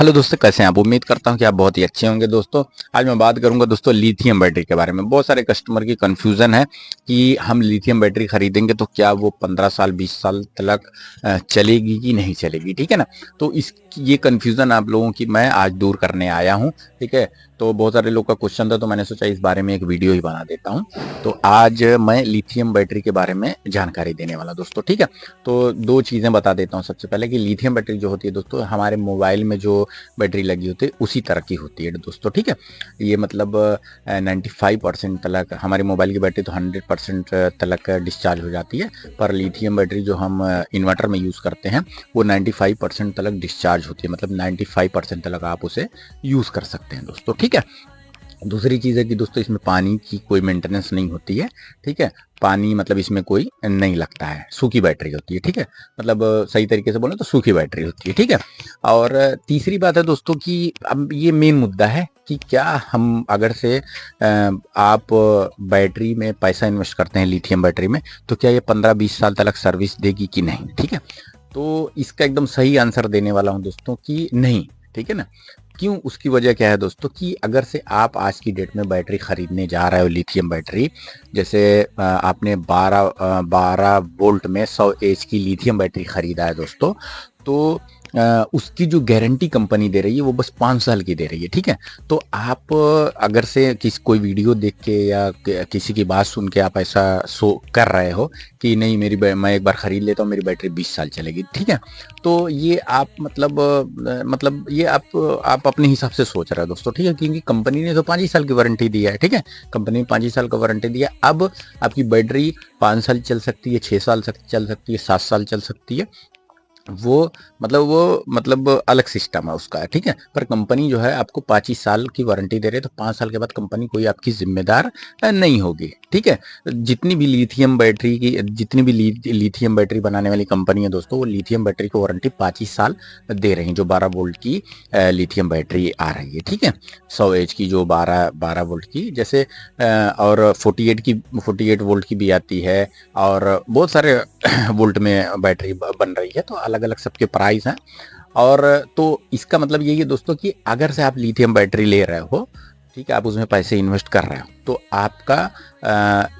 Hello दोस्तों, कैसे हैं आप? उम्मीद करता हूं कि आप बहुत ही अच्छे होंगे। दोस्तों, आज मैं बात करूंगा दोस्तों लिथियम बैटरी के बारे में। बहुत सारे कस्टमर की कंफ्यूजन है कि हम लिथियम बैटरी खरीदेंगे तो क्या वो 15 साल 20 साल तक चलेगी कि नहीं चलेगी, ठीक है ना। तो इस ये कंफ्यूजन आप लोगों की मैं आज दूर करने आया हूं, ठीक है। तो बहुत सारे लोग का क्वेश्चन था, तो मैंने सोचा इस बारे में एक वीडियो ही बना देता हूं। तो आज मैं लिथियम बैटरी के बारे में जानकारी देने वाला दोस्तों, ठीक है। तो दो चीजें बता देता हूं। सबसे पहले कि लिथियम बैटरी जो होती है दोस्तों, हमारे मोबाइल में जो बैटरी लगी होती है उसी तरह की होती है दोस्तों, ठीक है। ये मतलब 95% तक हमारी मोबाइल की बैटरी तो 100% तक डिस्चार्ज हो जाती है, पर लिथियम बैटरी जो हम इन्वर्टर में यूज़ करते हैं वो 95% तक डिस्चार्ज होती है। मतलब 95% तक आप उसे यूज़ कर सकते हैं दोस्तों, ठीक है। दूसरी चीज़ है कि दोस्तों इसमें पानी की कोई मेंटेनेंस नहीं होती है, ठीक है। पानी मतलब इसमें कोई नहीं लगता है, सूखी बैटरी होती है, ठीक है। मतलब सही तरीके से बोले तो सूखी बैटरी होती है, ठीक है। और तीसरी बात है दोस्तों कि अब ये मेन मुद्दा है कि क्या हम अगर से आप बैटरी में पैसा इन्वेस्ट करते हैं लिथियम बैटरी में, तो क्या ये 15-20 साल तक सर्विस देगी कि नहीं, ठीक है। तो इसका एकदम सही आंसर देने वाला हूं दोस्तों कि नहीं, ठीक है ना। क्यों? उसकी वजह क्या है दोस्तों कि अगर से आप आज की डेट में बैटरी खरीदने जा रहे हो लिथियम बैटरी, जैसे आपने 12 वोल्ट में 100 एच की लिथियम बैटरी खरीदा है दोस्तों, तो उसकी जो गारंटी कंपनी दे रही है वो बस 5 साल की दे रही है, ठीक है। तो आप अगर से कोई वीडियो देख के या किसी की बात सुन के आप ऐसा कर रहे हो कि नहीं मैं एक बार खरीद लेता हूँ, मेरी बैटरी 20 साल चलेगी, ठीक है। तो ये आप मतलब ये आप अपने हिसाब से सोच रहे हो दोस्तों, ठीक है। क्योंकि कंपनी ने तो 5 ही साल की वारंटी दिया है, ठीक है। कंपनी ने 5 ही साल का वारंटी दिया। अब आपकी बैटरी 5 साल चल सकती है, 6 साल चल सकती है, 7 साल चल सकती है। वो मतलब अलग सिस्टम है उसका, ठीक है। पर कंपनी जो है आपको 5 ही साल की वारंटी दे रही है, तो 5 साल के बाद कंपनी कोई आपकी जिम्मेदार नहीं होगी, ठीक है। जितनी भी लिथियम बैटरी बनाने वाली कंपनी है दोस्तों, वो लिथियम बैटरी को वारंटी 5 ही साल दे रही है। जो 12 वोल्ट की लिथियम बैटरी आ रही है, ठीक है। 100 एच की जो 12 वोल्ट की, जैसे और 48 वोल्ट की भी आती है, और बहुत सारे वोल्ट में बैटरी बन रही है। तो अलग अलग सबके प्राइस हैं। और तो इसका मतलब यही है दोस्तों कि अगर से आप लिथियम बैटरी ले रहे हो, ठीक है, आप उसमें पैसे इन्वेस्ट कर रहे हो, तो आपका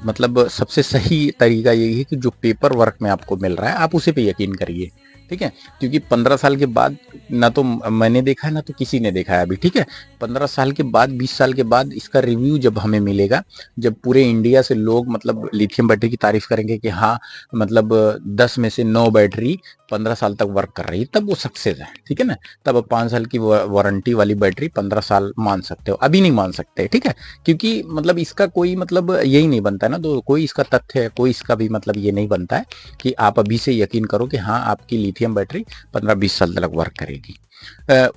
मतलब सबसे सही तरीका यही है कि जो पेपर वर्क में आपको मिल रहा है आप उसी पे यकीन करिए, ठीक है। क्योंकि 15 साल के बाद ना तो मैंने देखा है ना तो किसी ने देखा है अभी, ठीक है। 15 साल के बाद, 20 साल के बाद इसका रिव्यू जब हमें मिलेगा, जब पूरे इंडिया से लोग मतलब लिथियम बैटरी की तारीफ करेंगे कि हाँ, मतलब 10 में से 9 बैटरी 15 साल तक वर्क कर रही है, तब वो सक्सेस है, ठीक है ना। तब अब 5 साल की वारंटी वाली बैटरी 15 साल मान सकते हो, अभी नहीं मान सकते, ठीक है। क्योंकि मतलब इसका कोई मतलब यही नहीं बनता है ना, तो कोई इसका तथ्य है, कोई इसका भी मतलब ये नहीं बनता है कि आप अभी से यकीन करो कि हाँ, आपकी लिथियम बैटरी 15-20 साल तक वर्क करेगी।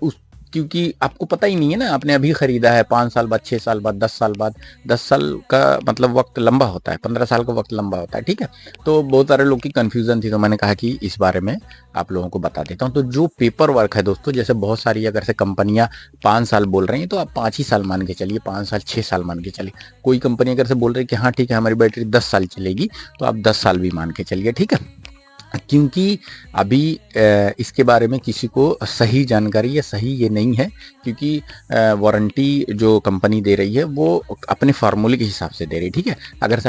उस क्योंकि आपको पता ही नहीं है ना, आपने अभी खरीदा है, 5 साल बाद, 6 साल बाद, 10 साल बाद। 10 साल का मतलब वक्त लंबा होता है, 15 साल का वक्त लंबा होता है, ठीक है। तो बहुत सारे लोग की कंफ्यूजन थी, तो मैंने कहा कि इस बारे में आप लोगों को बता देता हूँ। तो जो पेपर वर्क है दोस्तों, जैसे बहुत सारी अगर से कंपनियां 5 साल बोल रही हैं, तो आप 5 ही साल मान के चलिए, 5 साल 6 साल मान के चलिए। कोई कंपनी अगर से बोल रही है कि हाँ ठीक है, हमारी बैटरी 10 साल चलेगी, तो आप 10 साल भी मान के चलिए, ठीक है। क्योंकि अभी इसके बारे में किसी को सही जानकारी या सही ये नहीं है, क्योंकि वारंटी जो कंपनी दे रही है वो अपने फार्मूले के हिसाब से दे रही है, ठीक है। अगर से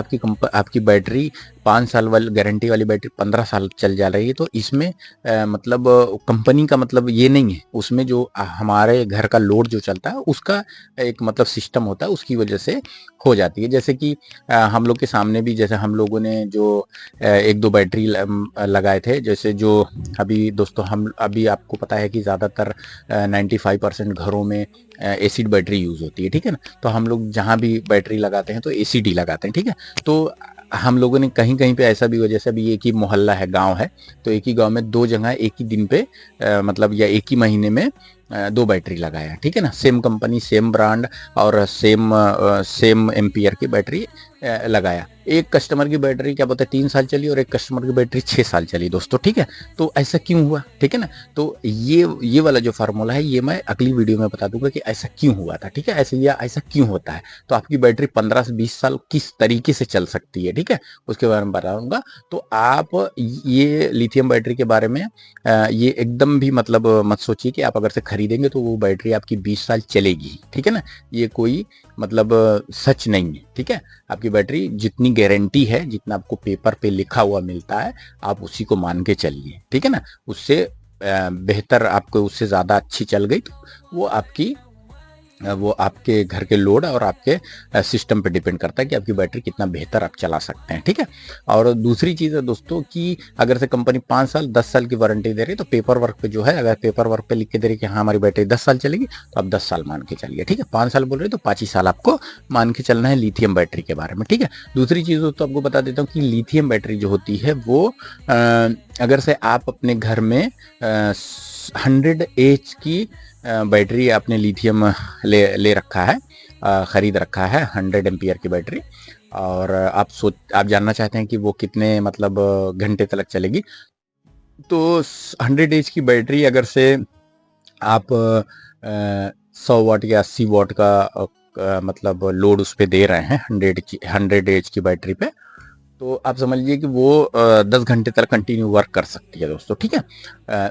आपकी बैटरी 5 साल वाली गारंटी वाली बैटरी 15 साल चल जा रही है, तो इसमें मतलब कंपनी का मतलब ये नहीं है। उसमें जो हमारे घर का लोड जो चलता है उसका एक मतलब सिस्टम होता है, उसकी वजह से हो जाती है। जैसे कि हम लोग के सामने भी, जैसे हम लोगों ने जो एक दो बैटरी लगाए थे, जैसे जो अभी दोस्तों हम अभी आपको पता है कि ज़्यादातर 95% घरों में एसिड बैटरी यूज़ होती है, ठीक है ना। तो हम लोग जहाँ भी बैटरी लगाते हैं तो एसिड ही लगाते हैं, ठीक है। तो हम लोगों ने कहीं कहीं पे ऐसा भी हो, जैसे अभी एक ही मोहल्ला है, गांव है, तो एक ही गांव में 2 जगह एक ही दिन पे मतलब या एक ही महीने में 2 बैटरी लगाया, ठीक है ना। सेम कंपनी, सेम ब्रांड और सेम एम्पियर की बैटरी लगाया। एक कस्टमर की बैटरी क्या बोलते हैं 3 साल चली, और एक कस्टमर की बैटरी 6 साल चली दोस्तों, ठीक है। तो ऐसा क्यों हुआ, ठीक है ना। तो ये वाला जो फार्मूला है, ये मैं अगली वीडियो में बता दूंगा कि ऐसा क्यों हुआ था, ठीक है। ऐसा क्यों होता है। तो आपकी बैटरी 15 से 20 साल किस तरीके से चल सकती है, ठीक है, उसके बारे में बताऊंगा। तो आप ये लिथियम बैटरी के बारे में ये एकदम भी मतलब मत सोचिए कि आप अगर से खरीदेंगे तो वो बैटरी आपकी 20 साल चलेगी, ठीक है ना। ये कोई मतलब सच नहीं है, ठीक है। आपकी बैटरी जितनी गारंटी है, जितना आपको पेपर पे लिखा हुआ मिलता है, आप उसी को मान के चलिए, ठीक है ना। उससे बेहतर, आपको उससे ज़्यादा अच्छी चल गई तो वो आपके घर के लोड और आपके सिस्टम पे डिपेंड करता है कि आपकी बैटरी कितना बेहतर आप चला सकते हैं, ठीक है। और दूसरी चीज़ है दोस्तों कि अगर से कंपनी 5 साल 10 साल की वारंटी दे रही है तो पेपर वर्क पे जो है, अगर पेपर वर्क पे लिख के दे रही है कि हाँ हमारी बैटरी 10 साल चलेगी, तो आप 10 साल मान के चलिए, ठीक है। 5 साल बोल रहे तो 5 ही साल आपको मान के चलना है लिथियम बैटरी के बारे में, ठीक है। दूसरी चीज़ दोस्तों आपको बता देता हूँ कि लिथियम बैटरी जो होती है वो अगर से आप अपने घर में 100 एच की बैटरी आपने लिथियम ले रखा है, खरीद रखा है 100 एम्पियर की बैटरी, और आप जानना चाहते हैं कि वो कितने मतलब घंटे तक चलेगी, तो 100 एच की बैटरी अगर से आप 100 वाट या 80 वाट का मतलब लोड उस पर दे रहे हैं 100 एच की बैटरी पे, तो आप समझ लीजिए कि वो 10 घंटे तक कंटिन्यू वर्क कर सकती है दोस्तों, ठीक है।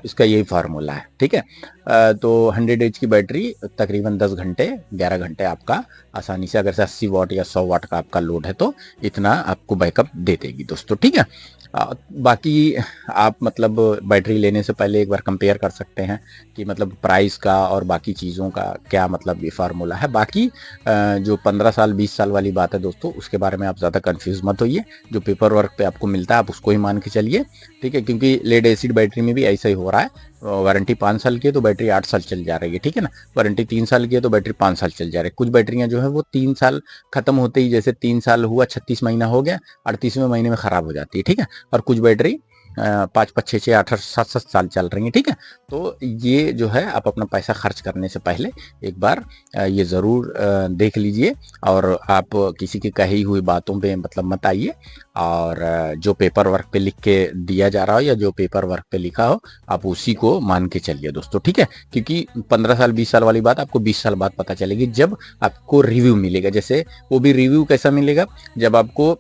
इसका यही फार्मूला है, ठीक है। तो 100 एच की बैटरी तकरीबन 10 घंटे 11 घंटे आपका आसानी से, अगर से 80 वाट या 100 वाट का आपका लोड है तो इतना आपको बैकअप दे देगी दोस्तों, ठीक है। बाकी आप मतलब बैटरी लेने से पहले एक बार कंपेयर कर सकते हैं कि मतलब प्राइस का और बाकी चीज़ों का क्या मतलब ये फार्मूला है। बाकी जो 15 साल 20 साल वाली बात है दोस्तों, उसके बारे में आप ज़्यादा कंफ्यूज मत होइए। जो पेपर वर्क पे आपको मिलता है आप उसको ही मान के चलिए, ठीक है। क्योंकि लेड एसिड बैटरी में भी ऐसा ही हो रहा है। वारंटी 5 साल की है तो बैटरी 8 साल चल जा रही है, ठीक है ना। वारंटी 3 साल की है तो बैटरी 5 साल चल जा रही है। कुछ बैटरियां जो है वो 3 साल खत्म होते ही, जैसे 3 साल हुआ 36 महीना हो गया, 38वें महीने में खराब हो जाती है, ठीक है। और कुछ बैटरी 5 5 6 6 8 7 7 साल चल रही है, ठीक है। तो ये जो है आप अपना पैसा खर्च करने से पहले एक बार ये ज़रूर देख लीजिए, और आप किसी की कही हुई बातों पे मतलब मत आइए, और जो पेपर वर्क पे लिख के दिया जा रहा हो या जो पेपर वर्क पे लिखा हो आप उसी को मान के चलिए दोस्तों, ठीक है। क्योंकि 15 साल 20 साल वाली बात आपको 20 साल बाद पता चलेगी, जब आपको रिव्यू मिलेगा। जैसे वो भी रिव्यू कैसा मिलेगा, जब आपको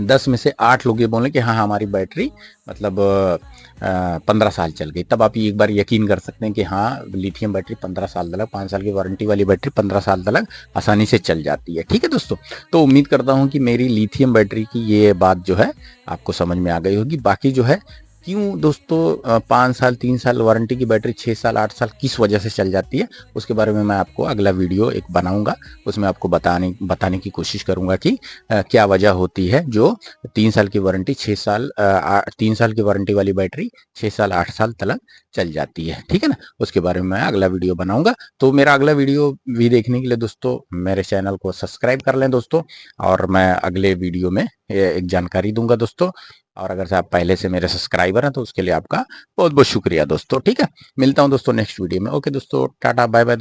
10 में से 8 लोग ये बोले कि हाँ हमारी बैटरी मतलब 15 साल चल गई, तब आप एक बार यकीन कर सकते हैं कि हाँ लिथियम बैटरी 15 साल तक, 5 साल की वारंटी वाली बैटरी 15 साल तक आसानी से चल जाती है, ठीक है दोस्तों। तो उम्मीद करता हूँ कि मेरी लिथियम बैटरी की ये बात जो है आपको समझ में आ गई होगी। बाकी जो है क्यों दोस्तों 5 साल 3 साल वारंटी की बैटरी 6 साल 8 साल किस वजह से चल जाती है, उसके बारे में मैं आपको अगला वीडियो एक बनाऊंगा, उसमें आपको बताने की कोशिश करूंगा कि क्या वजह होती है जो 3 साल की वारंटी 3 साल की वारंटी वाली बैटरी 6 साल 8 साल तक चल जाती है, ठीक है ना। उसके बारे में मैं अगला वीडियो बनाऊंगा। तो मेरा अगला वीडियो भी देखने के लिए दोस्तों मेरे चैनल को सब्सक्राइब कर लें दोस्तों, और मैं अगले वीडियो में एक जानकारी दूंगा दोस्तों। और अगर से आप पहले से मेरे सब्सक्राइबर हैं तो उसके लिए आपका बहुत बहुत शुक्रिया दोस्तों, ठीक है। मिलता हूं दोस्तों नेक्स्ट वीडियो में। ओके दोस्तों, टाटा बाय बाय।